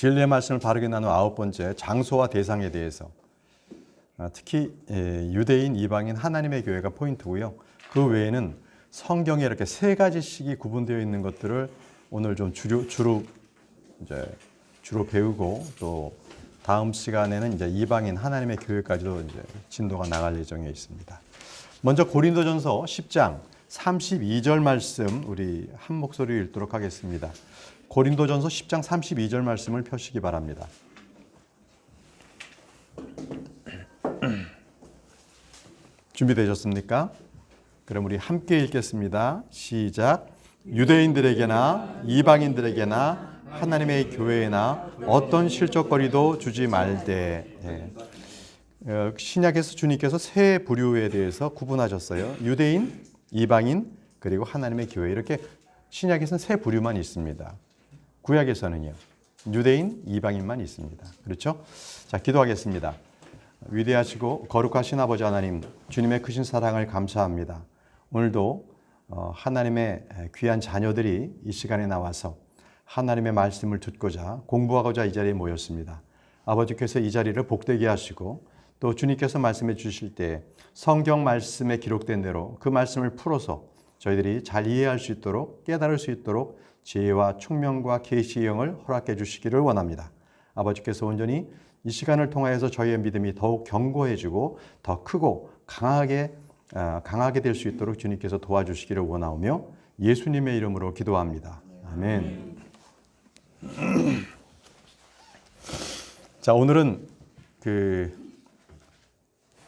진리의 말씀을 바르게 나눈 9번째, 장소와 대상에 대해서. 특히 유대인, 이방인, 하나님의 교회가 포인트고요. 그 외에는 성경에 이렇게 세 가지씩이 구분되어 있는 것들을 오늘 좀 주로 배우고, 또 다음 시간에는 이제 이방인, 하나님의 교회까지도 이제 진도가 나갈 예정에 있습니다. 먼저 고린도전서 10장 32절 말씀 우리 한 목소리 읽도록 하겠습니다. 고린도전서 10장 32절 말씀을 펴시기 바랍니다. 준비되셨습니까? 그럼 우리 함께 읽겠습니다. 시작. 유대인들에게나 이방인들에게나 하나님의 교회에나 어떤 실족거리도 주지 말되. 신약에서 주님께서 세 부류에 대해서 구분하셨어요. 유대인, 이방인, 그리고 하나님의 교회. 이렇게 신약에서는 세 부류만 있습니다. 구약에서는요, 유대인, 이방인만 있습니다. 그렇죠? 자, 기도하겠습니다. 위대하시고 거룩하신 아버지 하나님, 주님의 크신 사랑을 감사합니다. 오늘도 하나님의 귀한 자녀들이 이 시간에 나와서 하나님의 말씀을 듣고자, 공부하고자 이 자리에 모였습니다. 아버지께서 이 자리를 복되게 하시고, 또 주님께서 말씀해 주실 때 성경 말씀에 기록된 대로 그 말씀을 풀어서 저희들이 잘 이해할 수 있도록, 깨달을 수 있도록 지혜와 총명과 계시의 영을 허락해 주시기를 원합니다. 아버지께서 온전히 이 시간을 통하여서 저희의 믿음이 더욱 견고해지고 더 크고 강하게 될 수 있도록 주님께서 도와주시기를 원하오며 예수님의 이름으로 기도합니다. 아멘. 자, 오늘은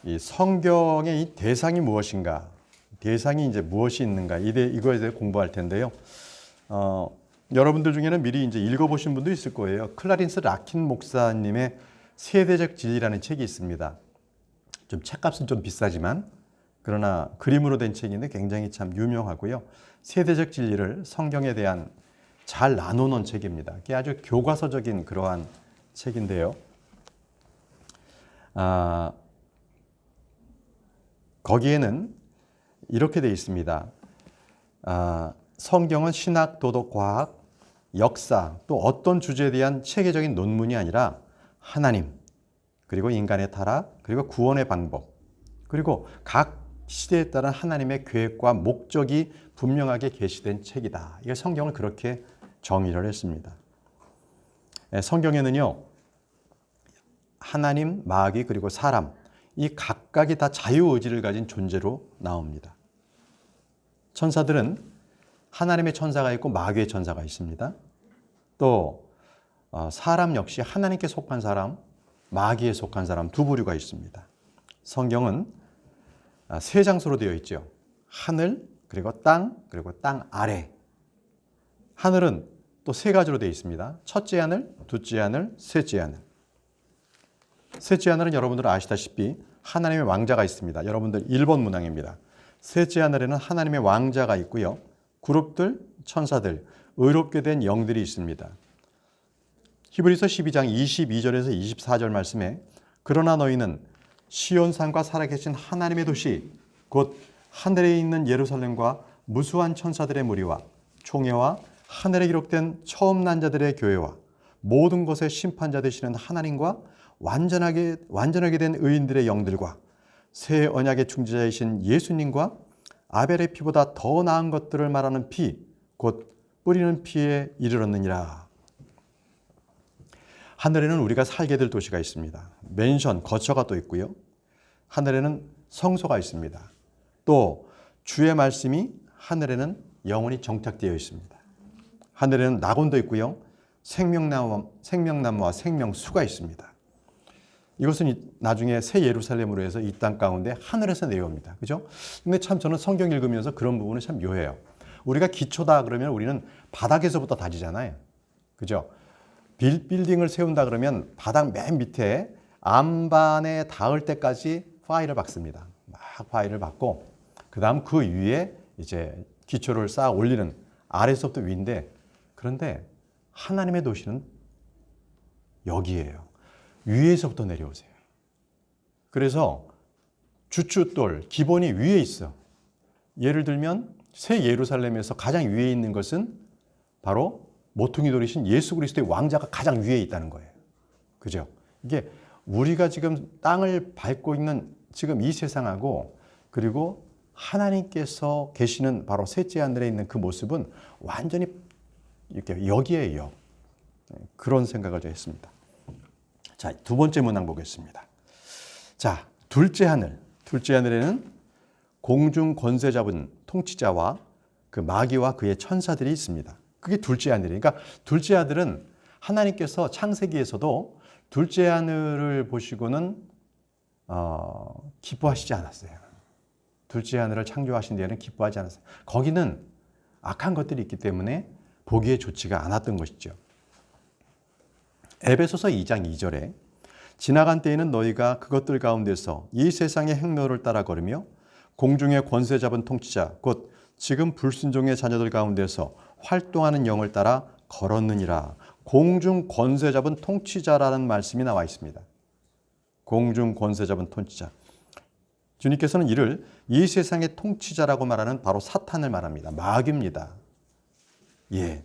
이 성경의 이 대상이 무엇인가, 대상이 이제 무엇이 있는가, 이거에 대해 공부할 텐데요. 여러분들 중에는 미리 이제 읽어보신 분도 있을 거예요. 클라린스 라킨 목사님의 세대적 진리라는 책이 있습니다. 좀 책값은 좀 비싸지만, 그러나 그림으로 된 책인데 굉장히 참 유명하고요. 세대적 진리를 성경에 대한 잘 나눠놓은 책입니다. 이게 아주 교과서적인 그러한 책인데요. 거기에는 이렇게 되어 있습니다. 성경은 신학, 도덕, 과학, 역사, 또 어떤 주제에 대한 체계적인 논문이 아니라 하나님, 그리고 인간의 타락, 그리고 구원의 방법, 그리고 각 시대에 따른 하나님의 계획과 목적이 분명하게 게시된 책이다. 이게 성경을 그렇게 정의를 했습니다. 성경에는요, 하나님, 마귀, 그리고 사람, 이 각각이 다 자유의지를 가진 존재로 나옵니다. 천사들은 하나님의 천사가 있고 마귀의 천사가 있습니다. 또 사람 역시 하나님께 속한 사람, 마귀에 속한 사람 두 부류가 있습니다. 성경은 세 장소로 되어 있죠. 하늘, 그리고 땅 아래. 하늘은 또 세 가지로 되어 있습니다. 첫째 하늘, 둘째 하늘, 셋째 하늘. 셋째 하늘은 여러분들은 아시다시피 하나님의 왕자가 있습니다. 여러분들 1번 문항입니다. 셋째 하늘에는 하나님의 왕자가 있고요. 그룹들, 천사들, 의롭게 된 영들이 있습니다. 히브리서 12장 22절에서 24절 말씀에 그러나 너희는 시온산과 살아계신 하나님의 도시 곧 하늘에 있는 예루살렘과 무수한 천사들의 무리와 총회와 하늘에 기록된 처음 난 자들의 교회와 모든 것의 심판자 되시는 하나님과 완전하게 된 의인들의 영들과 새 언약의 중지자이신 예수님과 아벨의 피보다 더 나은 것들을 말하는 피, 곧 뿌리는 피에 이르렀느니라. 하늘에는 우리가 살게 될 도시가 있습니다. 맨션, 거처가 또 있고요. 하늘에는 성소가 있습니다. 또 주의 말씀이 하늘에는 영원히 정착되어 있습니다. 하늘에는 낙원도 있고요. 생명나무와 생명수가 있습니다. 이것은 나중에 새 예루살렘으로 해서 이 땅 가운데 하늘에서 내려옵니다. 그죠? 근데 참 저는 성경 읽으면서 그런 부분이 참 묘해요. 우리가 기초다 그러면 우리는 바닥에서부터 다지잖아요. 그죠? 빌딩을 세운다 그러면 바닥 맨 밑에 안반에 닿을 때까지 파일을 박습니다. 막 파일을 박고, 그 다음 그 위에 이제 기초를 쌓아 올리는, 아래서부터 위인데, 그런데 하나님의 도시는 여기예요. 위에서부터 내려오세요. 그래서 주춧돌, 기본이 위에 있어. 예를 들면 새 예루살렘에서 가장 위에 있는 것은 바로 모퉁이 돌이신 예수 그리스도의 왕자가 가장 위에 있다는 거예요. 그죠? 이게 우리가 지금 땅을 밟고 있는 지금 이 세상하고 그리고 하나님께서 계시는 바로 셋째 하늘에 있는 그 모습은 완전히 이렇게 여기에 역. 그런 생각을 좀 했습니다. 자, 두 번째 문항 보겠습니다. 자, 둘째 하늘. 둘째 하늘에는 공중 권세 잡은 통치자와 그 마귀와 그의 천사들이 있습니다. 그게 둘째 하늘이에요. 그러니까 둘째 하늘은 하나님께서 창세기에서도 둘째 하늘을 보시고는 기뻐하시지 않았어요. 둘째 하늘을 창조하신 데에는 기뻐하지 않았어요. 거기는 악한 것들이 있기 때문에 보기에 좋지가 않았던 것이죠. 에베소서 2장 2절에 지나간 때에는 너희가 그것들 가운데서 이 세상의 행로를 따라 걸으며 공중의 권세 잡은 통치자 곧 지금 불순종의 자녀들 가운데서 활동하는 영을 따라 걸었느니라. 공중 권세 잡은 통치자라는 말씀이 나와 있습니다. 공중 권세 잡은 통치자. 주님께서는 이를 이 세상의 통치자라고 말하는 바로 사탄을 말합니다. 마귀입니다. 예,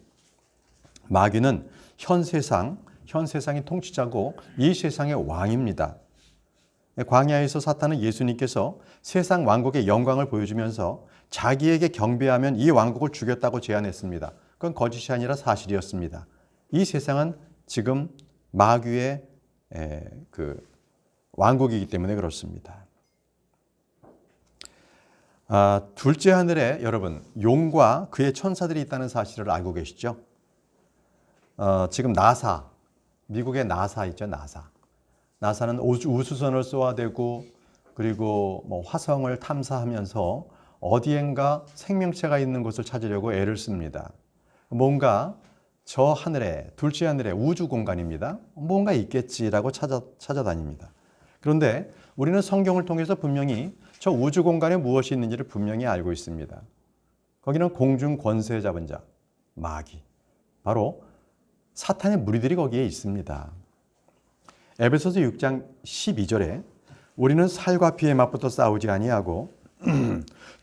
마귀는 현 세상의 통치자고 이 세상의 왕입니다. 광야에서 사탄은 예수님께서 세상 왕국의 영광을 보여주면서 자기에게 경배하면 이 왕국을 주겠다고 제안했습니다. 그건 거짓이 아니라 사실이었습니다. 이 세상은 지금 마귀의 그 왕국이기 때문에 그렇습니다. 둘째 하늘에 여러분 용과 그의 천사들이 있다는 사실을 알고 계시죠? 지금 나사, 미국의 나사 있죠, 나사. 나사는 우주선을 쏘아대고 그리고 뭐 화성을 탐사하면서 어디엔가 생명체가 있는 곳을 찾으려고 애를 씁니다. 뭔가 저 하늘에, 둘째 하늘에 우주 공간입니다. 뭔가 있겠지라고 찾아다닙니다. 그런데 우리는 성경을 통해서 분명히 저 우주 공간에 무엇이 있는지를 분명히 알고 있습니다. 거기는 공중 권세 잡은 자, 마귀. 바로 사탄의 무리들이 거기에 있습니다. 에베소서 6장 12절에 우리는 살과 피의 맞붙어 싸우지 아니하고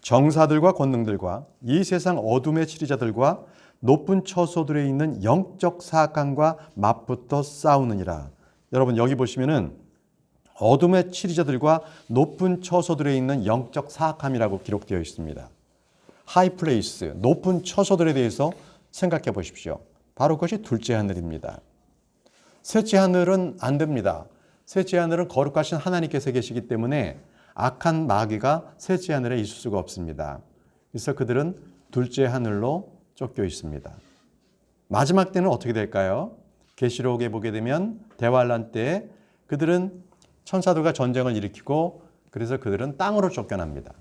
정사들과 권능들과 이 세상 어둠의 치리자들과 높은 처소들에 있는 영적 사악함과 맞붙어 싸우느니라. 여러분 여기 보시면은 어둠의 치리자들과 높은 처소들에 있는 영적 사악함이라고 기록되어 있습니다. 하이플레이스, 높은 처소들에 대해서 생각해 보십시오. 바로 그것이 둘째 하늘입니다. 셋째 하늘은 안 됩니다. 셋째 하늘은 거룩하신 하나님께서 계시기 때문에 악한 마귀가 셋째 하늘에 있을 수가 없습니다. 그래서 그들은 둘째 하늘로 쫓겨 있습니다. 마지막 때는 어떻게 될까요? 계시록에 보게 되면 대환란 때에 그들은 천사들과 전쟁을 일으키고 그래서 그들은 땅으로 쫓겨납니다.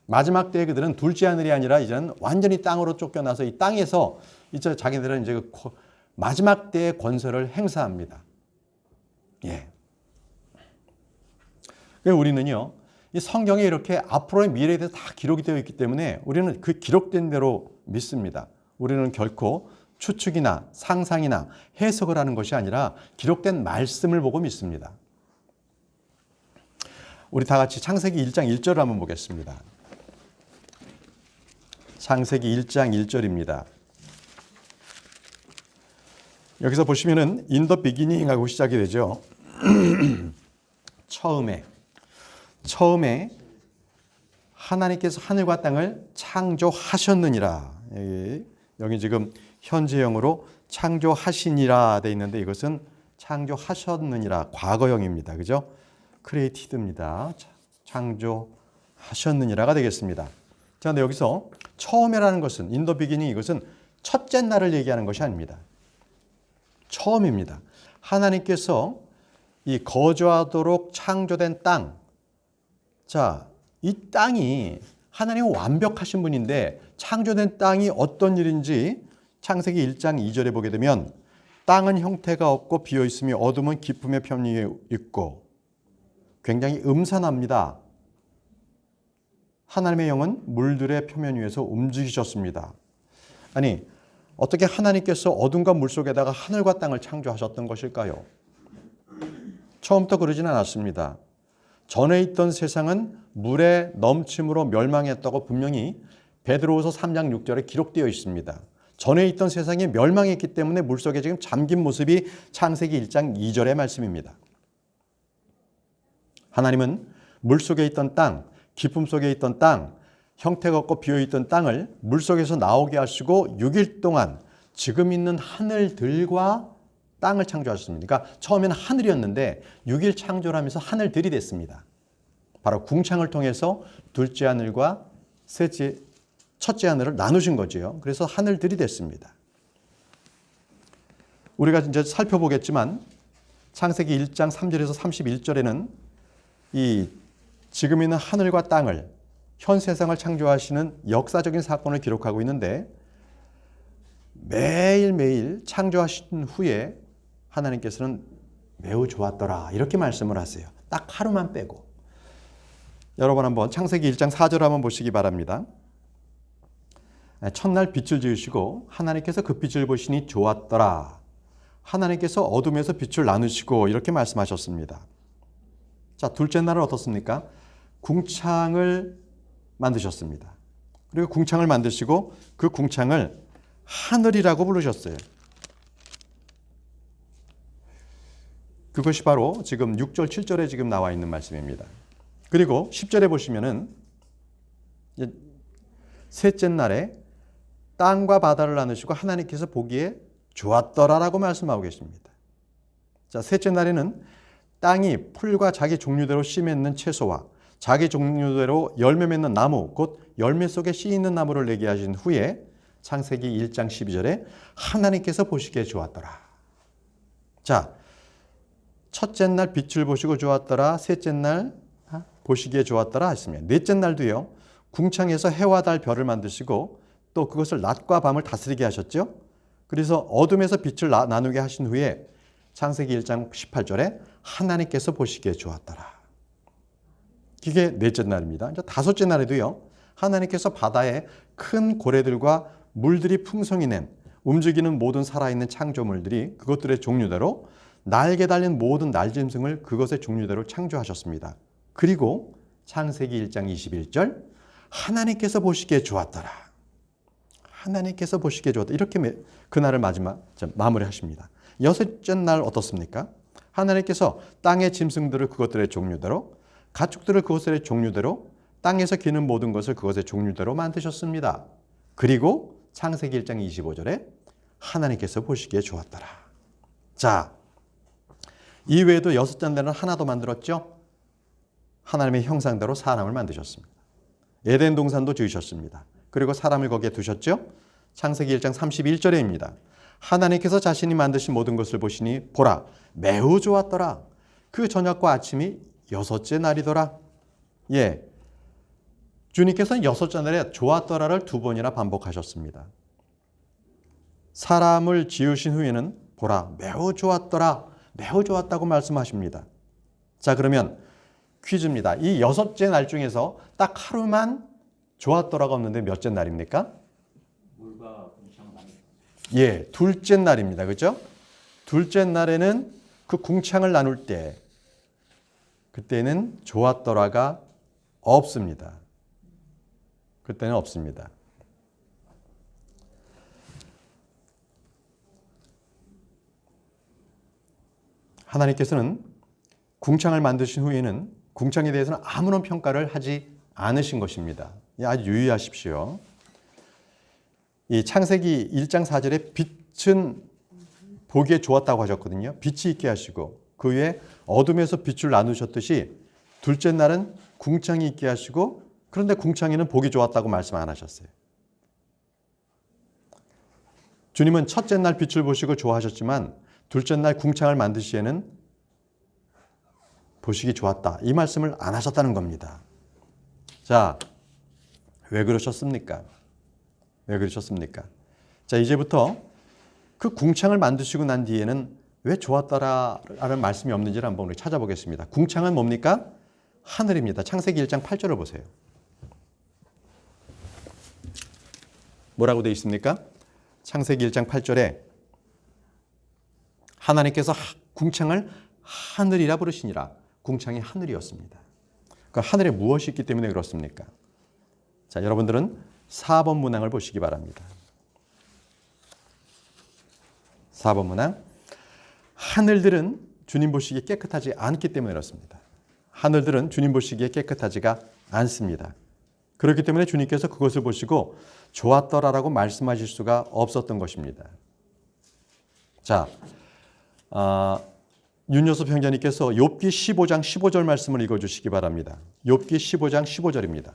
마지막 때에 그들은 둘째 하늘이 아니라 이제는 완전히 땅으로 쫓겨나서 이 땅에서 이제 자기들은 이제 마지막 때의 권세를 행사합니다. 예. 우리는요, 이 성경에 이렇게 앞으로의 미래에 대해서 다 기록이 되어 있기 때문에 우리는 그 기록된 대로 믿습니다. 우리는 결코 추측이나 상상이나 해석을 하는 것이 아니라 기록된 말씀을 보고 믿습니다. 우리 다 같이 창세기 1장 1절을 한번 보겠습니다. 창세기 1장 1절입니다. 여기서 보시면은 In the beginning 하고 시작이 되죠. 처음에 하나님께서 하늘과 땅을 창조하셨느니라. 여기 지금 현재형으로 창조하시니라 돼 있는데 이것은 창조하셨느니라 과거형입니다. 그죠? 크리에이티드입니다. 창조하셨느니라가 되겠습니다. 자, 근데 여기서 처음이라는 것은 in the beginning 이것은 첫째 날을 얘기하는 것이 아닙니다. 처음입니다. 하나님께서 이 거주하도록 창조된 땅. 자, 이 땅이 하나님은 완벽하신 분인데 창조된 땅이 어떤 일인지 창세기 1장 2절에 보게 되면 땅은 형태가 없고 비어 있으며 어둠은 깊음의 편리에 있고 굉장히 음산합니다. 하나님의 영은 물들의 표면 위에서 움직이셨습니다. 아니, 어떻게 하나님께서 어둠과 물 속에다가 하늘과 땅을 창조하셨던 것일까요? 처음부터 그러진 않았습니다. 전에 있던 세상은 물의 넘침으로 멸망했다고 분명히 베드로후서 3장 6절에 기록되어 있습니다. 전에 있던 세상이 멸망했기 때문에 물속에 지금 잠긴 모습이 창세기 1장 2절의 말씀입니다. 하나님은 물속에 있던 땅, 깊음 속에 있던 땅, 형태가 없고 비어있던 땅을 물속에서 나오게 하시고 6일 동안 지금 있는 하늘들과 땅을 창조하셨습니다. 그러니까 처음에는 하늘이었는데 6일 창조를 하면서 하늘들이 됐습니다. 바로 궁창을 통해서 둘째 하늘과 첫째 하늘을 나누신 거지요. 그래서 하늘들이 됐습니다. 우리가 이제 살펴보겠지만 창세기 1장 3절에서 31절에는 이 지금 있는 하늘과 땅을 현 세상을 창조하시는 역사적인 사건을 기록하고 있는데 매일매일 창조하신 후에 하나님께서는 매우 좋았더라 이렇게 말씀을 하세요. 딱 하루만 빼고. 여러분 한번 창세기 1장 4절 한번 보시기 바랍니다. 첫날 빛을 지으시고 하나님께서 그 빛을 보시니 좋았더라. 하나님께서 어둠에서 빛을 나누시고 이렇게 말씀하셨습니다. 자, 둘째 날은 어떻습니까? 궁창을 만드셨습니다. 그리고 궁창을 만드시고 그 궁창을 하늘이라고 부르셨어요. 그것이 바로 지금 6절, 7절에 지금 나와 있는 말씀입니다. 그리고 10절에 보시면은 셋째 날에 땅과 바다를 나누시고 하나님께서 보기에 좋았더라라고 말씀하고 계십니다. 자, 셋째 날에는 땅이 풀과 자기 종류대로 씨 맺는 채소와 자기 종류대로 열매 맺는 나무, 곧 열매 속에 씨 있는 나무를 내게 하신 후에 창세기 1장 12절에 하나님께서 보시기에 좋았더라. 자, 첫째 날 빛을 보시고 좋았더라. 셋째 날 보시기에 좋았더라 했습니다. 넷째 날도요. 궁창에서 해와 달 별을 만드시고 또 그것을 낮과 밤을 다스리게 하셨죠. 그래서 어둠에서 빛을 나누게 하신 후에 창세기 1장 18절에 하나님께서 보시기에 좋았더라. 이게 넷째 날입니다. 이제 다섯째 날에도요. 하나님께서 바다에 큰 고래들과 물들이 풍성히 낸 움직이는 모든 살아있는 창조물들이 그것들의 종류대로 날개 달린 모든 날짐승을 그것의 종류대로 창조하셨습니다. 그리고 창세기 1장 21절 하나님께서 보시기에 좋았더라. 하나님께서 보시기에 좋았다. 이렇게 그날을 마무리하십니다. 여섯째 날 어떻습니까? 하나님께서 땅의 짐승들을 그것들의 종류대로 가축들을 그것들의 종류대로 땅에서 기는 모든 것을 그것의 종류대로 만드셨습니다. 그리고 창세기 1장 25절에 하나님께서 보시기에 좋았더라. 자, 이외에도 여섯째 날은 하나 더 만들었죠? 하나님의 형상대로 사람을 만드셨습니다. 에덴 동산도 지으셨습니다. 그리고 사람을 거기에 두셨죠? 창세기 1장 31절에입니다. 하나님께서 자신이 만드신 모든 것을 보시니 보라 매우 좋았더라. 그 저녁과 아침이 여섯째 날이더라. 예, 주님께서는 여섯째 날에 좋았더라를 두 번이나 반복하셨습니다. 사람을 지으신 후에는 보라 매우 좋았더라. 매우 좋았다고 말씀하십니다. 자, 그러면 퀴즈입니다. 이 여섯째 날 중에서 딱 하루만 좋았더라가 없는데 몇째 날입니까? 예, 둘째 날입니다. 그렇죠? 둘째 날에는 그 궁창을 나눌 때 그때는 좋았더라가 없습니다. 그때는 없습니다. 하나님께서는 궁창을 만드신 후에는 궁창에 대해서는 아무런 평가를 하지 않으신 것입니다. 아주 유의하십시오. 이 창세기 1장 4절에 빛은 보기에 좋았다고 하셨거든요. 빛이 있게 하시고 그 위에 어둠에서 빛을 나누셨듯이 둘째 날은 궁창이 있게 하시고 그런데 궁창에는 보기 좋았다고 말씀 안 하셨어요. 주님은 첫째 날 빛을 보시고 좋아하셨지만 둘째 날 궁창을 만드시에는 보시기 좋았다. 이 말씀을 안 하셨다는 겁니다. 자, 왜 그러셨습니까? 왜 그러셨습니까? 자, 이제부터 그 궁창을 만드시고 난 뒤에는 왜 좋았더라라는 말씀이 없는지를 한번 우리 찾아보겠습니다. 궁창은 뭡니까? 하늘입니다. 창세기 1장 8절을 보세요. 뭐라고 되어 있습니까? 창세기 1장 8절에 하나님께서 궁창을 하늘이라 부르시니라. 궁창이 하늘이었습니다. 그 하늘에 무엇이 있기 때문에 그렇습니까? 자, 여러분들은 4번 문항을 보시기 바랍니다. 4번 문항. 하늘들은 주님 보시기에 깨끗하지 않기 때문에 그렇습니다. 하늘들은 주님 보시기에 깨끗하지가 않습니다. 그렇기 때문에 주님께서 그것을 보시고 좋았더라라고 말씀하실 수가 없었던 것입니다. 자, 윤여섭 형제님께서 욥기 15장 15절 말씀을 읽어주시기 바랍니다. 욥기 15장 15절입니다.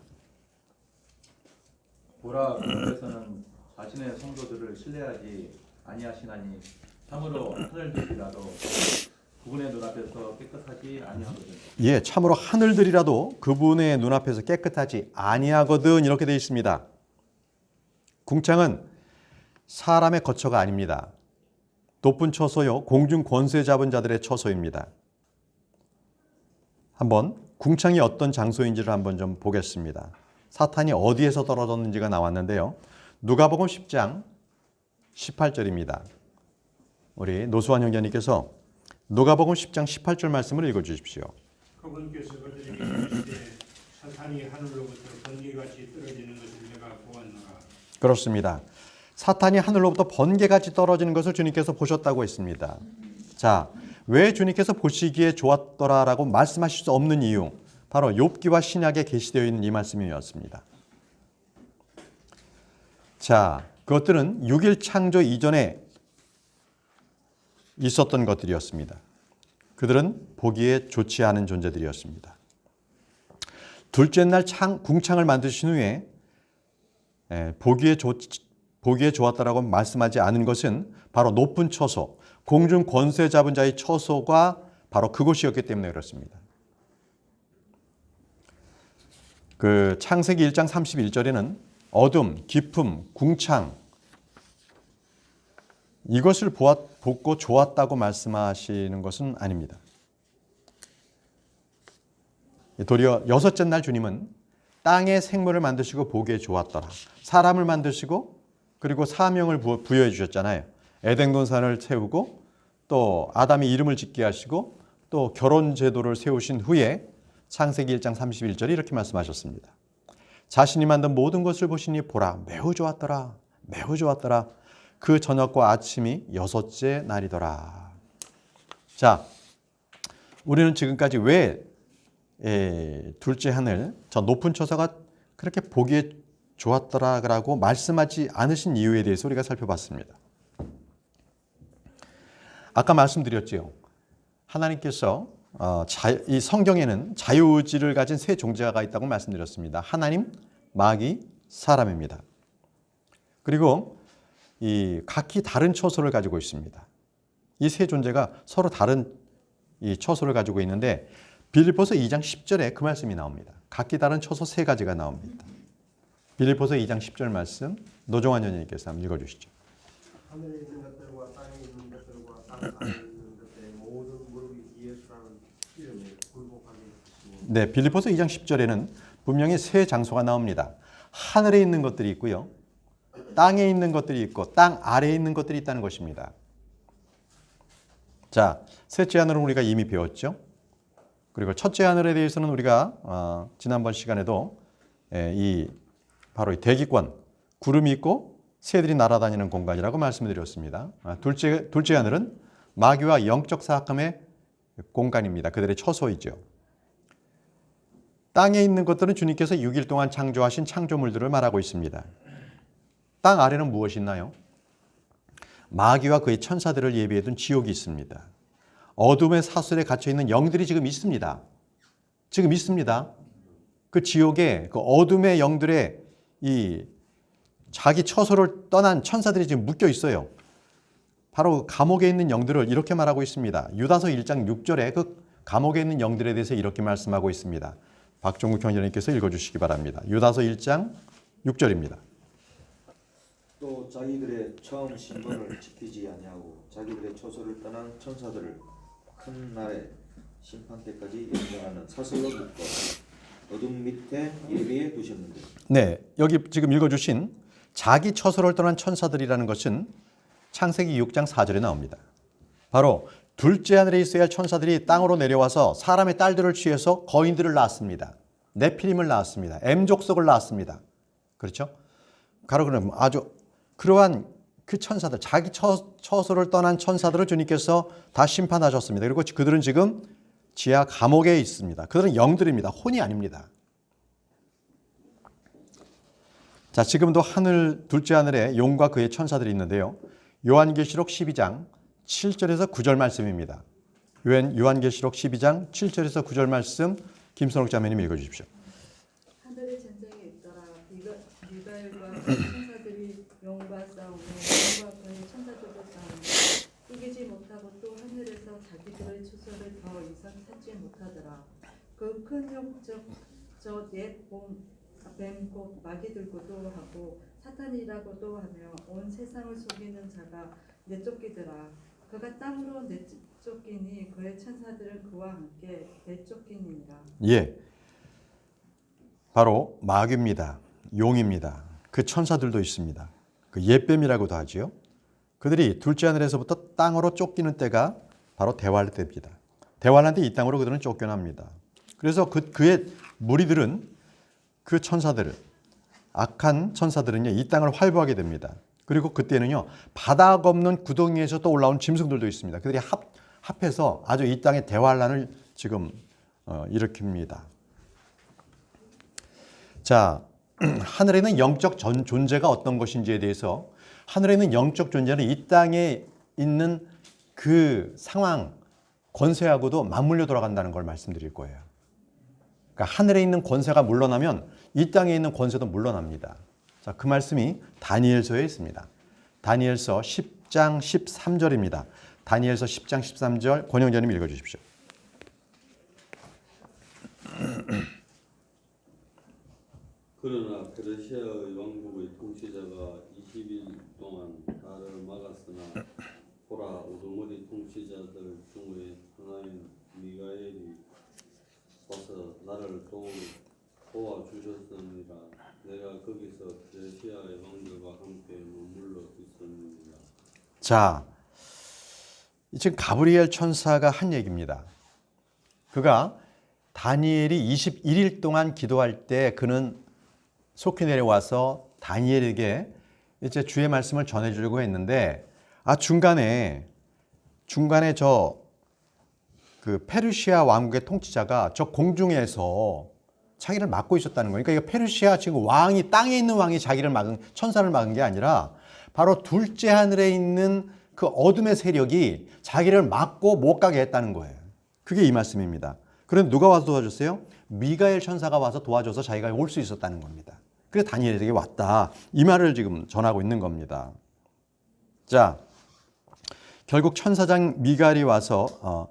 보라, 그분께서는 자신의 성도들을 신뢰하지 아니하시나니 참으로 하늘들이라도 그분의 눈앞에서 깨끗하지 아니하거든. 예, 참으로 하늘들이라도 그분의 눈앞에서 깨끗하지 아니하거든 이렇게 되어 있습니다. 궁창은 사람의 거처가 아닙니다. 높은 처소요, 공중 권세 잡은 자들의 처소입니다. 한번 궁창이 어떤 장소인지를 한번 좀 보겠습니다. 사탄이 어디에서 떨어졌는지가 나왔는데요. 누가복음 10장 18절입니다. 우리 노수환 형제님께서 누가복음 10장 18절 말씀을 읽어주십시오. 그분께서 그들에게 이르시되 사탄이 하늘로부터 번개같이 떨어지는 것을 내가 보았노라. 그렇습니다. 사탄이 하늘로부터 번개같이 떨어지는 것을 주님께서 보셨다고 했습니다. 자, 왜 주님께서 보시기에 좋았더라라고 말씀하실 수 없는 이유, 바로 욥기와 신약에 게시되어 있는 이 말씀이었습니다. 자, 그것들은 6일 창조 이전에 있었던 것들이었습니다. 그들은 보기에 좋지 않은 존재들이었습니다. 둘째 날 궁창을 만드신 후에 보기에 좋았다라고 말씀하지 않은 것은 바로 높은 처소, 공중 권세 잡은 자의 처소가 바로 그곳이었기 때문에 그렇습니다. 그 창세기 1장 31절에는 어둠, 깊음, 궁창 이것을 보고 좋았다고 말씀하시는 것은 아닙니다. 도리어 여섯째 날 주님은 땅의 생물을 만드시고 보기에 좋았더라. 사람을 만드시고 그리고 사명을 부여해 주셨잖아요. 에덴 동산을 세우고 또 아담이 이름을 짓게 하시고 또 결혼 제도를 세우신 후에 창세기 1장 31절에 이렇게 말씀하셨습니다. 자신이 만든 모든 것을 보시니 보라 매우 좋았더라. 매우 좋았더라. 그 저녁과 아침이 여섯째 날이더라. 자, 우리는 지금까지 왜 둘째 하늘, 저 높은 처소가 그렇게 보기에 좋았더라라고 말씀하지 않으신 이유에 대해서 우리가 살펴봤습니다. 아까 말씀드렸죠. 하나님께서 이 성경에는 자유의지를 가진 세 존재가 있다고 말씀드렸습니다. 하나님, 마귀, 사람입니다. 그리고 이 각기 다른 처소를 가지고 있습니다. 이 세 존재가 서로 다른 이 처소를 가지고 있는데 빌립보서 2장 10절에 그 말씀이 나옵니다. 각기 다른 처소 세 가지가 나옵니다. 빌립보서 2장 10절 말씀 노종환 연님께서 한번 읽어주시죠. 하늘에 있는 것들과 땅에 있는 것들과 땅 안에 있는 것들의 모든 무릎이 예수라는 이름에 굴복하게 하시고. 네, 빌립보서 2장 10절에는 분명히 세 장소가 나옵니다. 하늘에 있는 것들이 있고요. 땅에 있는 것들이 있고 땅 아래에 있는 것들이 있다는 것입니다. 자, 셋째 하늘은 우리가 이미 배웠죠. 그리고 첫째 하늘에 대해서는 우리가 지난번 시간에도 바로 이 대기권, 구름이 있고 새들이 날아다니는 공간이라고 말씀을 드렸습니다. 둘째 하늘은 마귀와 영적 사악함의 공간입니다. 그들의 처소이죠. 땅에 있는 것들은 주님께서 6일 동안 창조하신 창조물들을 말하고 있습니다. 땅 아래는 무엇이 있나요? 마귀와 그의 천사들을 예비해둔 지옥이 있습니다. 어둠의 사슬에 갇혀있는 영들이 지금 있습니다. 지금 있습니다. 그 지옥에 그 어둠의 영들의 이 자기 처소를 떠난 천사들이 지금 묶여 있어요. 바로 감옥에 있는 영들을 이렇게 말하고 있습니다. 유다서 1장 6절에 그 감옥에 있는 영들에 대해서 이렇게 말씀하고 있습니다. 박종국 형제님께서 읽어주시기 바랍니다. 유다서 1장 6절입니다. 또 자기들의 처음 신분을 지키지 아니하고 자기들의 처소를 떠난 천사들을 큰 날에 심판 때까지 연장하는 사슬로 묶어 어둠 밑에 예비해 두셨는데. 네, 여기 지금 읽어주신 자기 처소를 떠난 천사들이라는 것은 창세기 6장 4절에 나옵니다. 바로 둘째 하늘에 있어야 할 천사들이 땅으로 내려와서 사람의 딸들을 취해서 거인들을 낳았습니다. 네피림을 낳았습니다. M족속을 낳았습니다. 그렇죠? 바로 그럼 아주 그러한 그 천사들, 자기 처소를 떠난 천사들을 주님께서 다 심판하셨습니다. 그리고 그들은 지금 지하 감옥에 있습니다. 그들은 영들입니다. 혼이 아닙니다. 자, 지금도 하늘, 둘째 하늘에 용과 그의 천사들이 있는데요. 요한계시록 12장 7절에서 9절 말씀입니다. 요한계시록 12장 7절에서 9절 말씀 김선욱 자매님 읽어주십시오. 하늘에 전쟁이 있더라. 미가엘과 천사들이 용과 싸우며 용과 그의 천사들도 싸우며 이기지 못하고 또 하늘에서 자기들의 주소를 더 이상 찾지 못하더라. 그 큰 영적 저옛 뱀곧 마귀들고도 하고 사탄이라고도 하며 온 세상을 속이는 자가 내쫓기더라. 그가 땅으로 내쫓기니 그의 천사들은 그와 함께 내쫓기니라. 예, 바로 마귀입니다. 용입니다. 그 천사들도 있습니다. 그 옛뱀이라고도 하지요. 그들이 둘째 하늘에서부터 땅으로 쫓기는 때가 바로 대환란 때입니다. 대환란 때 이 땅으로 그들은 쫓겨납니다. 그래서 그의 무리들은 그 천사들, 악한 천사들은요, 이 땅을 활보하게 됩니다. 그리고 그때는요, 바닥 없는 구덩이에서 또 올라온 짐승들도 있습니다. 그들이 합해서 아주 이 땅의 대환란을 지금 일으킵니다. 자, 하늘에 있는 영적 존재가 어떤 것인지에 대해서, 하늘에 있는 영적 존재는 이 땅에 있는 그 상황, 권세하고도 맞물려 돌아간다는 걸 말씀드릴 거예요. 그러니까 하늘에 있는 권세가 물러나면 이 땅에 있는 권세도 물러납니다. 자, 그 말씀이 다니엘서에 있습니다. 다니엘서 10장 13절입니다. 다니엘서 10장 13절 권영자님 읽어주십시오. 그러나 페르시아의 왕국의 통치자가 20일 동안 나를 막았으나 보라 우두머리 통치자들 중에 하나인 미가엘이 와서 나를 도와주셨느니라. 내가 거기서 페르시아의 왕들과 함께 머물러 있었느니라. 자, 지금 가브리엘 천사가 한 얘기입니다. 그가 다니엘이 21일 동안 기도할 때 그는 속히 내려와서 다니엘에게 이제 주의 말씀을 전해주려고 했는데, 중간에 그 페르시아 왕국의 통치자가 저 공중에서 자기를 막고 있었다는 거예요. 그러니까 페르시아 지금 왕이, 땅에 있는 왕이 자기를 막은, 천사를 막은 게 아니라 바로 둘째 하늘에 있는 그 어둠의 세력이 자기를 막고 못 가게 했다는 거예요. 그게 이 말씀입니다. 그런데 누가 와서 도와줬어요? 미가엘 천사가 와서 도와줘서 자기가 올 수 있었다는 겁니다. 그래서 다니엘에게 왔다. 이 말을 지금 전하고 있는 겁니다. 자, 결국 천사장 미가엘이 와서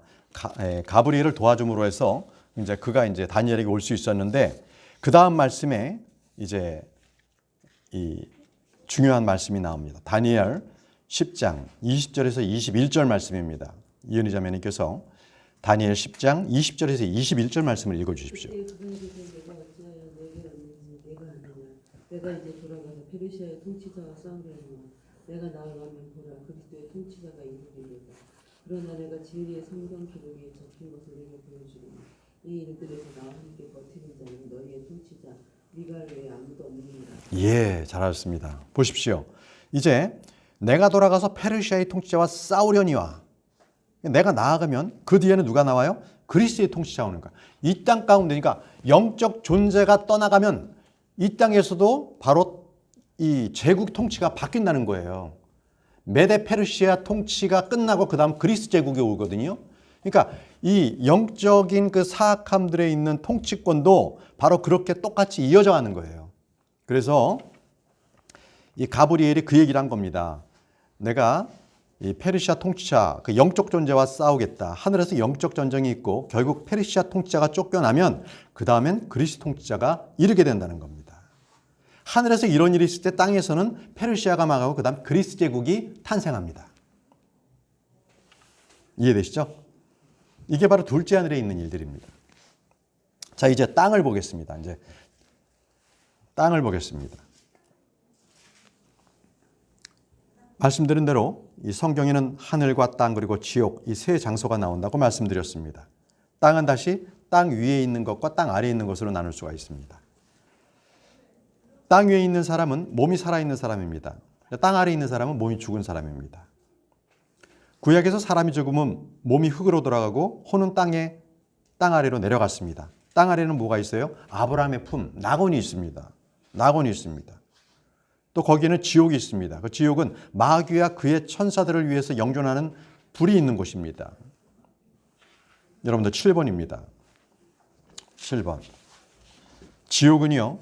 가브리엘을 도와줌으로 해서 이제 그가 이제 다니엘에게 올 수 있었는데, 그 다음 말씀에 이제 이 중요한 말씀이 나옵니다. 다니엘 10장 20절에서 21절 말씀입니다. 이은희 자매님께서 다니엘 10장 20절에서 21절 말씀을 읽어주십시오. 그때 그분에게서 내가 어찌하여 내게 왔는지 내가 아느냐. 내가 이제 돌아가서 페르시아의 통치자와 싸우려니와 내가 나아가면 보라 그리스도의 통치자가 이르리로다. 그러나 내가 진리의 성경 기록에 적힌 것을 내게 보여주리니 이 일들에서 나와 함께 버티는 자는 너희의 통치자 미가엘 외에 아무도 없느니라. 예, 잘하셨습니다. 보십시오. 이제 내가 돌아가서 페르시아의 통치자와 싸우려니와, 내가 나아가면 그 뒤에는 누가 나와요? 그리스도의 통치자가 오는 거야. 이 땅 가운데니까 영적 존재가 떠나가면 이 땅에서도 바로 이 제국 통치가 바뀐다는 거예요. 메데 페르시아 통치가 끝나고 그 다음 그리스 제국이 오거든요. 그러니까 이 영적인 그 사악함들에 있는 통치권도 바로 그렇게 똑같이 이어져 가는 거예요. 그래서 이 가브리엘이 그 얘기를 한 겁니다. 내가 이 페르시아 통치자, 그 영적 존재와 싸우겠다. 하늘에서 영적 전쟁이 있고 결국 페르시아 통치자가 쫓겨나면 그 다음엔 그리스 통치자가 이르게 된다는 겁니다. 하늘에서 이런 일이 있을 때 땅에서는 페르시아가 망하고 그 다음 그리스 제국이 탄생합니다. 이해되시죠? 이게 바로 둘째 하늘에 있는 일들입니다. 자, 이제 땅을 보겠습니다. 이제 땅을 보겠습니다. 말씀드린 대로 이 성경에는 하늘과 땅 그리고 지옥 이 세 장소가 나온다고 말씀드렸습니다. 땅은 다시 땅 위에 있는 것과 땅 아래에 있는 것으로 나눌 수가 있습니다. 땅 위에 있는 사람은 몸이 살아있는 사람입니다. 땅 아래에 있는 사람은 몸이 죽은 사람입니다. 구약에서 사람이 죽으면 몸이 흙으로 돌아가고 혼은 땅 아래로 내려갔습니다. 땅 아래는 뭐가 있어요? 아브라함의 품, 낙원이 있습니다. 낙원이 있습니다. 또 거기에는 지옥이 있습니다. 그 지옥은 마귀와 그의 천사들을 위해서 영존하는 불이 있는 곳입니다. 여러분들 7번입니다. 7번. 지옥은요,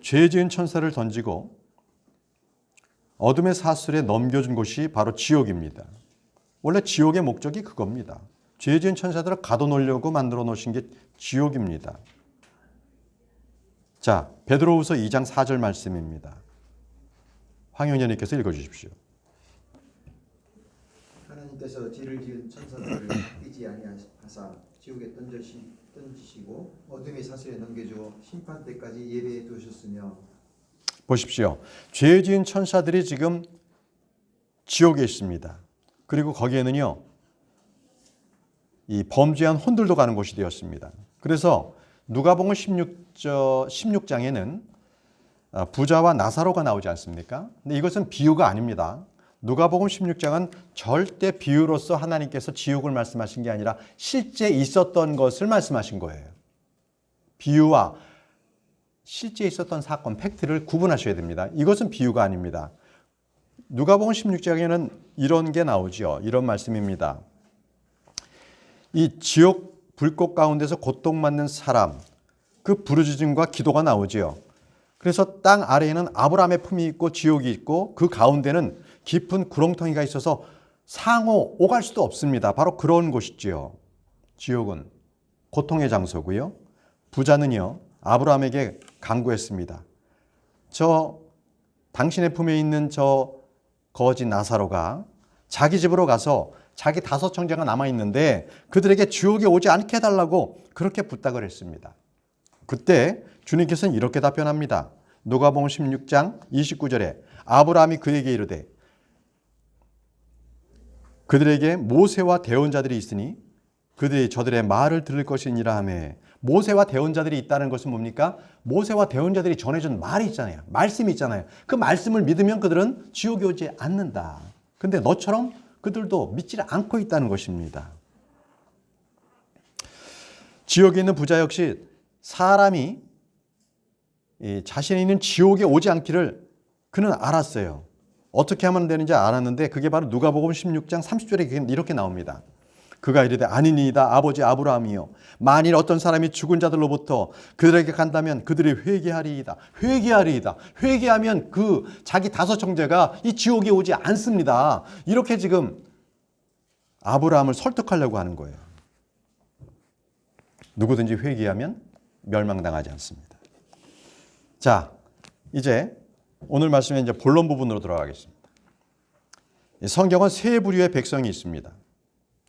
죄 지은 천사를 던지고 어둠의 사슬에 넘겨준 곳이 바로 지옥입니다. 원래 지옥의 목적이 그겁니다. 죄 지은 천사들을 가둬놓으려고 만들어 놓으신 게 지옥입니다. 자, 베드로후서 2장 4절 말씀입니다. 황영현님께서 읽어주십시오. 하나님께서 죄를 지은 천사들을 아끼지 아니하사 지옥에 던지시고 어둠의 사슬에 넘겨주어 심판 때까지 예배해 두셨으며. 보십시오. 죄 지은 천사들이 지금 지옥에 있습니다. 그리고 거기에는요, 이 범죄한 혼들도 가는 곳이 되었습니다. 그래서 누가복음 16장에는 부자와 나사로가 나오지 않습니까? 근데 이것은 비유가 아닙니다. 누가복음 16장은 절대 비유로서 하나님께서 지옥을 말씀하신 게 아니라 실제 있었던 것을 말씀하신 거예요. 비유와 실제 있었던 사건, 팩트를 구분하셔야 됩니다. 이것은 비유가 아닙니다. 누가복음 16장에는 이런 게 나오죠. 이런 말씀입니다. 이 지옥 불꽃 가운데서 고통받는 사람, 그 부르짖음과 기도가 나오지요. 그래서 땅 아래에는 아브라함의 품이 있고 지옥이 있고 그 가운데는 깊은 구렁텅이가 있어서 상호 오갈 수도 없습니다. 바로 그런 곳이지요. 지옥은 고통의 장소고요. 부자는요, 아브라함에게 간구했습니다. 당신의 품에 있는 저 거지 나사로가 자기 집으로 가서 자기 5 형제가 남아있는데 그들에게 지옥에 오지 않게 해달라고 그렇게 부탁을 했습니다. 그때 주님께서는 이렇게 답변합니다. 누가복음 16장 29절에 아브라함이 그에게 이르되 그들에게 모세와 대언자들이 있으니 그들이 저들의 말을 들을 것이니라 하매. 모세와 대언자들이 있다는 것은 뭡니까? 모세와 대언자들이 전해준 말이 있잖아요. 말씀이 있잖아요. 그 말씀을 믿으면 그들은 지옥에 오지 않는다. 근데 너처럼 그들도 믿지 않고 있다는 것입니다. 지옥에 있는 부자 역시 사람이 자신이 있는 지옥에 오지 않기를 그는 알았어요. 어떻게 하면 되는지 알았는데 그게 바로 누가복음 16장 30절에 이렇게 나옵니다. 그가 이르되 아니니이다 아버지 아브라함이요 만일 어떤 사람이 죽은 자들로부터 그들에게 간다면 그들이 회개하리이다. 회개하리이다. 회개하면 그 자기 5 형제가 이 지옥에 오지 않습니다. 이렇게 지금 아브라함을 설득하려고 하는 거예요. 누구든지 회개하면 멸망당하지 않습니다. 자, 이제 오늘 말씀에 이제 본론 부분으로 들어가겠습니다. 성경은 3 부류의 백성이 있습니다.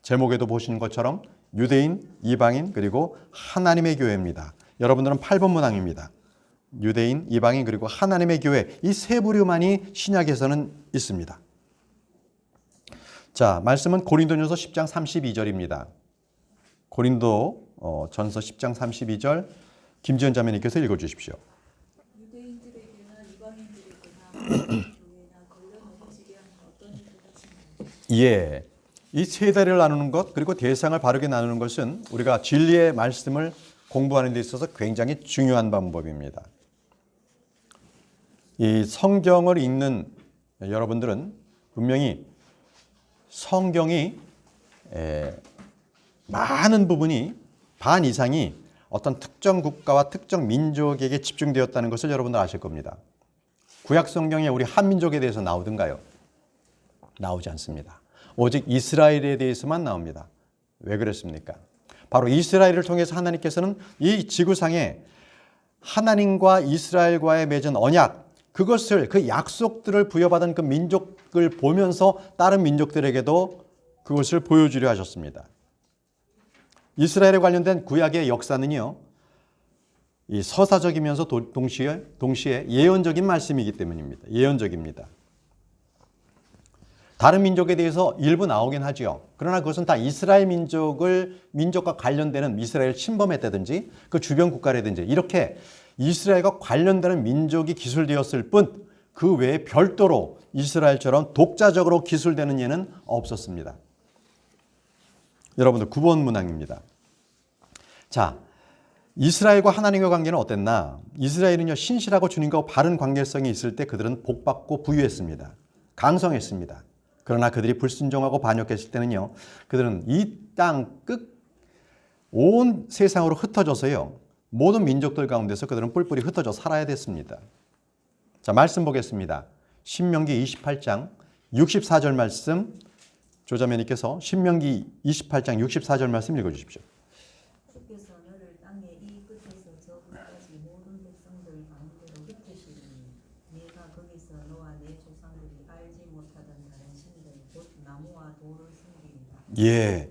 제목에도 보시는 것처럼 유대인, 이방인, 그리고 하나님의 교회입니다. 여러분들은 8번 문항입니다. 유대인, 이방인, 그리고 하나님의 교회, 이 3 부류만이 신약에서는 있습니다. 자, 말씀은 고린도전서 10장 32절입니다. 고린도전서 10장 32절 김지연 자매님께서 읽어주십시오. 유대인들에게나 이방인들에게나 교회나 관련 없으시게 하는 어떤 일도 하시나요? 예, 이 3대를 나누는 것 그리고 대상을 바르게 나누는 것은 우리가 진리의 말씀을 공부하는 데 있어서 굉장히 중요한 방법입니다. 이 성경을 읽는 여러분들은 분명히 성경이 많은 부분이 반 이상이 어떤 특정 국가와 특정 민족에게 집중되었다는 것을 여러분들 아실 겁니다. 구약 성경에 우리 한민족에 대해서 나오던가요? 나오지 않습니다. 오직 이스라엘에 대해서만 나옵니다. 왜 그랬습니까? 바로 이스라엘을 통해서 하나님께서는 이 지구상에 하나님과 이스라엘과의 맺은 언약, 그것을 그 약속들을 부여받은 그 민족을 보면서 다른 민족들에게도 그것을 보여주려 하셨습니다. 이스라엘에 관련된 구약의 역사는요, 이 서사적이면서 동시에 예언적인 말씀이기 때문입니다. 예언적입니다. 다른 민족에 대해서 일부 나오긴 하죠. 그러나 그것은 다 이스라엘 민족과 관련되는 이스라엘 침범했다든지 그 주변 국가라든지 이렇게 이스라엘과 관련되는 민족이 기술되었을 뿐 그 외에 별도로 이스라엘처럼 독자적으로 기술되는 예는 없었습니다. 여러분들 9번 문항입니다. 자, 이스라엘과 하나님의 관계는 어땠나? 이스라엘은요, 신실하고 주님과 바른 관계성이 있을 때 그들은 복받고 부유했습니다. 강성했습니다. 그러나 그들이 불순종하고 반역했을 때는요, 그들은 이 땅 끝 온 세상으로 흩어져서요, 모든 민족들 가운데서 그들은 뿔뿔이 흩어져 살아야 됐습니다. 자, 말씀 보겠습니다. 신명기 28장 64절 말씀, 조자매님께서 신명기 28장 64절 말씀 읽어주십시오. 주께서 너를 땅의 이 끝에서 저 끝까지 모든 백성들 가운데로 흩으시니 네가 거기서 너와 내 조상들이 알지 못하던 다른 신들 곧 나무와 돌을 섬기리라. 예,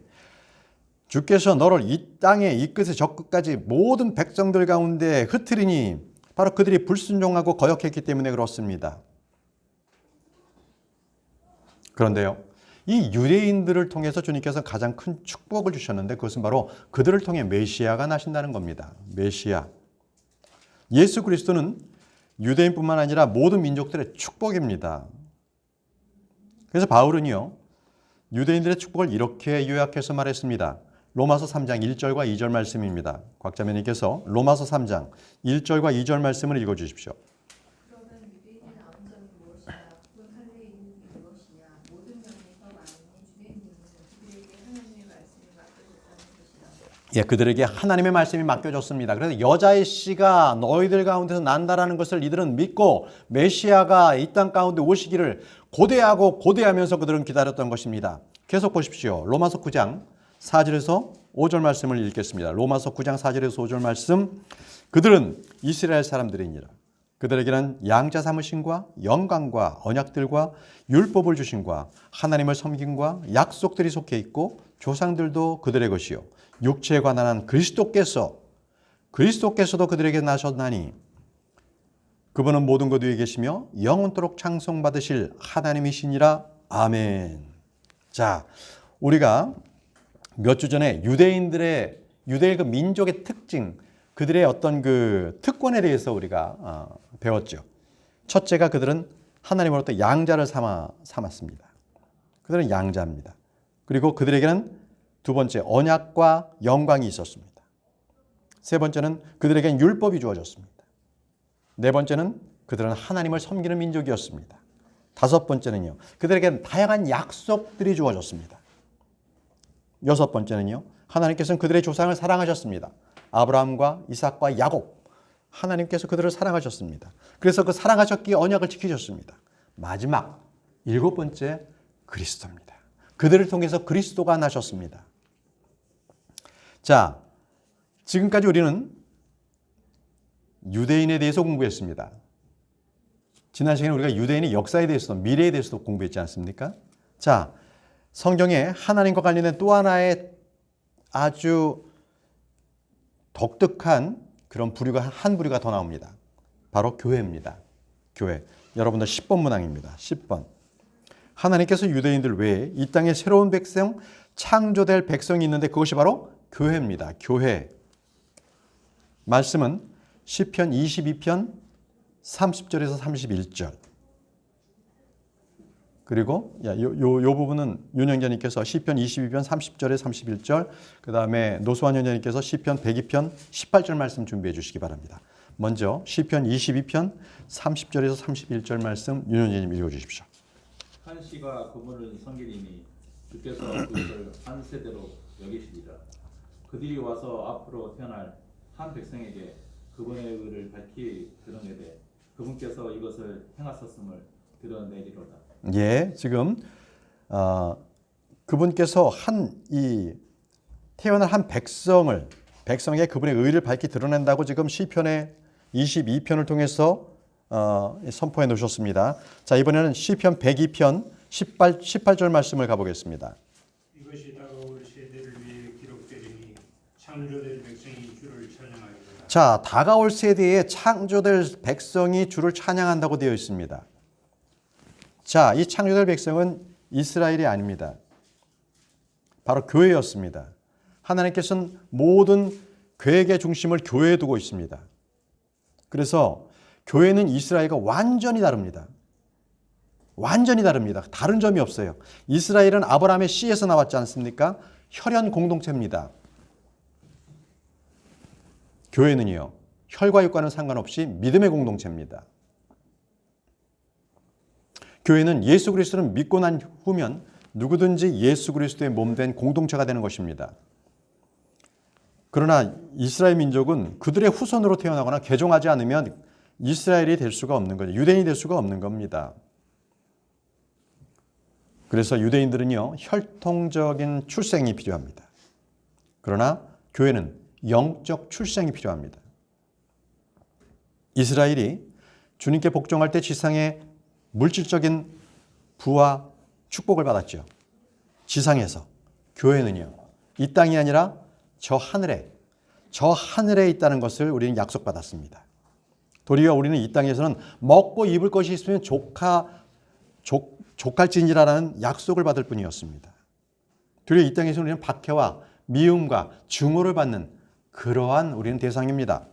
주께서 너를 이 땅의 이 끝에서 저 끝까지 모든 백성들 가운데 흩으리니 바로 그들이 불순종하고 거역했기 때문에 그렇습니다. 그런데요, 이 유대인들을 통해서 주님께서 가장 큰 축복을 주셨는데 그것은 바로 그들을 통해 메시아가 나신다는 겁니다. 메시아. 예수 그리스도는 유대인뿐만 아니라 모든 민족들의 축복입니다. 그래서 바울은요, 유대인들의 축복을 이렇게 요약해서 말했습니다. 로마서 3장 1절과 2절 말씀입니다. 곽자매님께서 로마서 3장 1절과 2절 말씀을 읽어주십시오. 그러면 유대인의 나온 자는 무엇이냐? 그건 할례인이 무엇이냐? 모든 명예가 많으니 주의 이름은 그들에게 하나님의 말씀이 맡겨졌다는 것이라. 예, 그들에게 하나님의 말씀이 맡겨졌습니다. 그래서 여자의 씨가 너희들 가운데서 난다라는 것을 이들은 믿고 메시아가 이 땅 가운데 오시기를 고대하면서 그들은 기다렸던 것입니다. 계속 보십시오. 로마서 9장 4절에서 5절 말씀을 읽겠습니다. 로마서 9장 4절에서 5절 말씀. 그들은 이스라엘 사람들이니라. 그들에게는 양자 삼으심과 영광과 언약들과 율법을 주심과 하나님을 섬김과 약속들이 속해 있고 조상들도 그들의 것이요 육체에 관한 한 그리스도께서도 그들에게 나셨나니 그분은 모든 것 위에 계시며 영원토록 찬송받으실 하나님이시니라. 아멘. 자, 우리가 몇 주 전에 유대인의 그 민족의 특징, 그들의 어떤 그 특권에 대해서 우리가 배웠죠. 첫째가 그들은 하나님으로부터 양자를 삼았습니다. 그들은 양자입니다. 그리고 그들에게는 두 번째 언약과 영광이 있었습니다. 세 번째는 그들에게는 율법이 주어졌습니다. 네 번째는 그들은 하나님을 섬기는 민족이었습니다. 다섯 번째는요, 그들에게는 다양한 약속들이 주어졌습니다. 여섯 번째는요, 하나님께서는 그들의 조상을 사랑하셨습니다. 아브라함과 이삭과 야곱, 하나님께서 그들을 사랑하셨습니다. 그래서 그 사랑하셨기에 언약을 지키셨습니다. 마지막 일곱 번째, 그리스도입니다. 그들을 통해서 그리스도가 나셨습니다. 자, 지금까지 우리는 유대인에 대해서 공부했습니다. 지난 시간에 우리가 유대인의 역사에 대해서도 미래에 대해서도 공부했지 않습니까? 자, 성경에 하나님과 관련된 또 하나의 아주 독특한 그런 한 부류가 더 나옵니다. 바로 교회입니다. 교회. 여러분들 10번 문항입니다. 10번. 하나님께서 유대인들 외에 이 땅에 새로운 백성, 창조될 백성이 있는데 그것이 바로 교회입니다. 교회. 말씀은 시편 22편 30절에서 31절. 그리고 요 부분은 윤영자님께서 시편 22편 30절에 31절, 그 다음에 노수환 형제님께서 시편 102편 18절 말씀 준비해 주시기 바랍니다. 먼저 시편 22편 30절에서 31절 말씀 윤영자님 읽어주십시오. 한 씨가 그분을 섬기리니 주께서 그것을 한 세대로 여기시리라. 그들이 와서 앞으로 태어날 한 백성에게 그분의 의를 밝히 드러내되 그분께서 이것을 행하셨음을 드러내리로다. 예, 지금 그분께서 태어날 한 백성에게 그분의 의를 밝히 드러낸다고 지금 시편의 22편을 통해서 선포해 놓으셨습니다. 자, 이번에는 시편 102편 18절 말씀을 가보겠습니다. 이것이 다가올 세대를 위해 기록되리니 창조될 백성이 주를 찬양하리로다. 자, 다가올 세대에 창조될 백성이 주를 찬양한다고 되어 있습니다. 자, 이 창조될 백성은 이스라엘이 아닙니다. 바로 교회였습니다. 하나님께서는 모든 계획의 중심을 교회에 두고 있습니다. 그래서 교회는 이스라엘과 완전히 다릅니다. 완전히 다릅니다. 다른 점이 없어요. 이스라엘은 아브라함의 씨에서 나왔지 않습니까? 혈연 공동체입니다. 교회는요, 혈과 육과는 상관없이 믿음의 공동체입니다. 교회는 예수 그리스도를 믿고 난 후면 누구든지 예수 그리스도의 몸된 공동체가 되는 것입니다. 그러나 이스라엘 민족은 그들의 후손으로 태어나거나 개종하지 않으면 이스라엘이 될 수가 없는 거죠. 유대인이 될 수가 없는 겁니다. 그래서 유대인들은요, 혈통적인 출생이 필요합니다. 그러나 교회는 영적 출생이 필요합니다. 이스라엘이 주님께 복종할 때 지상에 물질적인 부와 축복을 받았죠. 지상에서. 교회는요, 이 땅이 아니라 저 하늘에 있다는 것을 우리는 약속받았습니다. 도리어 우리는 이 땅에서는 먹고 입을 것이 있으면 족할지니라라는 약속을 받을 뿐이었습니다. 도리어 이 땅에서 우리는 박해와 미움과 증오를 받는 그러한 우리는 대상입니다.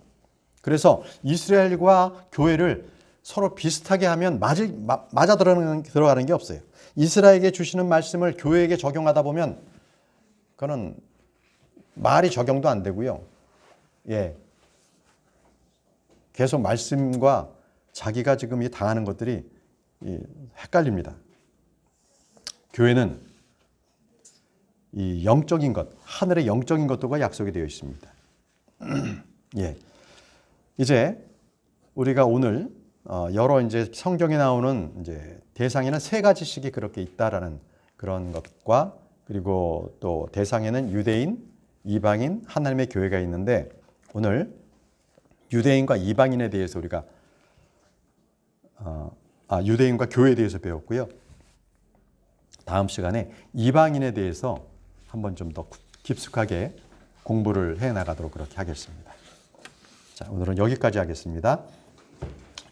그래서 이스라엘과 교회를 서로 비슷하게 하면 맞아 들어가는 게 없어요. 이스라엘에게 주시는 말씀을 교회에게 적용하다 보면 그거는 말이 적용도 안 되고요. 예. 계속 말씀과 자기가 지금 당하는 것들이 헷갈립니다. 교회는 이 영적인 것, 하늘의 영적인 것들과 약속이 되어 있습니다. 예. 이제 우리가 오늘 여러 이제 성경에 나오는 이제 대상에는 세 가지씩이 그렇게 있다라는 그런 것과 그리고 또 대상에는 유대인, 이방인, 하나님의 교회가 있는데 오늘 유대인과 이방인에 대해서 우리가 유대인과 교회에 대해서 배웠고요. 다음 시간에 이방인에 대해서 한번 좀 더 깊숙하게 공부를 해 나가도록 그렇게 하겠습니다. 자, 오늘은 여기까지 하겠습니다.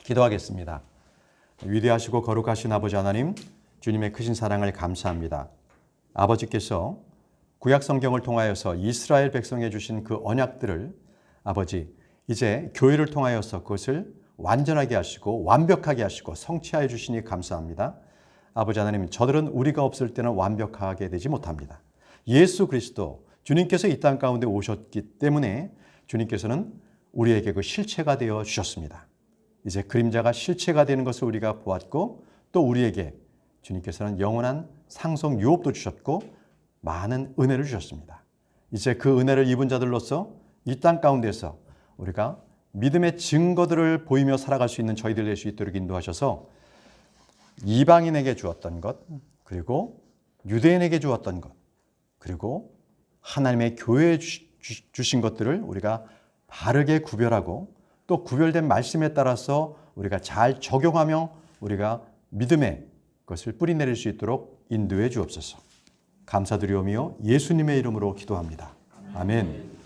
기도하겠습니다. 위대하시고 거룩하신 아버지 하나님, 주님의 크신 사랑을 감사합니다. 아버지께서 구약 성경을 통하여서 이스라엘 백성에 주신 그 언약들을 아버지 이제 교회를 통하여서 그것을 완전하게 하시고 완벽하게 하시고 성취하여 주시니 감사합니다. 아버지 하나님, 저들은 우리가 없을 때는 완벽하게 되지 못합니다. 예수 그리스도 주님께서 이 땅 가운데 오셨기 때문에 주님께서는 우리에게 그 실체가 되어 주셨습니다. 이제 그림자가 실체가 되는 것을 우리가 보았고 또 우리에게 주님께서는 영원한 상속 유업도 주셨고 많은 은혜를 주셨습니다. 이제 그 은혜를 입은 자들로서 이 땅 가운데서 우리가 믿음의 증거들을 보이며 살아갈 수 있는 저희들 될 수 있도록 인도하셔서 이방인에게 주었던 것, 그리고 유대인에게 주었던 것, 그리고 하나님의 교회에 주신 것들을 우리가 바르게 구별하고 또 구별된 말씀에 따라서 우리가 잘 적용하며 우리가 믿음의 것을 뿌리내릴 수 있도록 인도해 주옵소서. 감사드리오며 예수님의 이름으로 기도합니다. 아멘.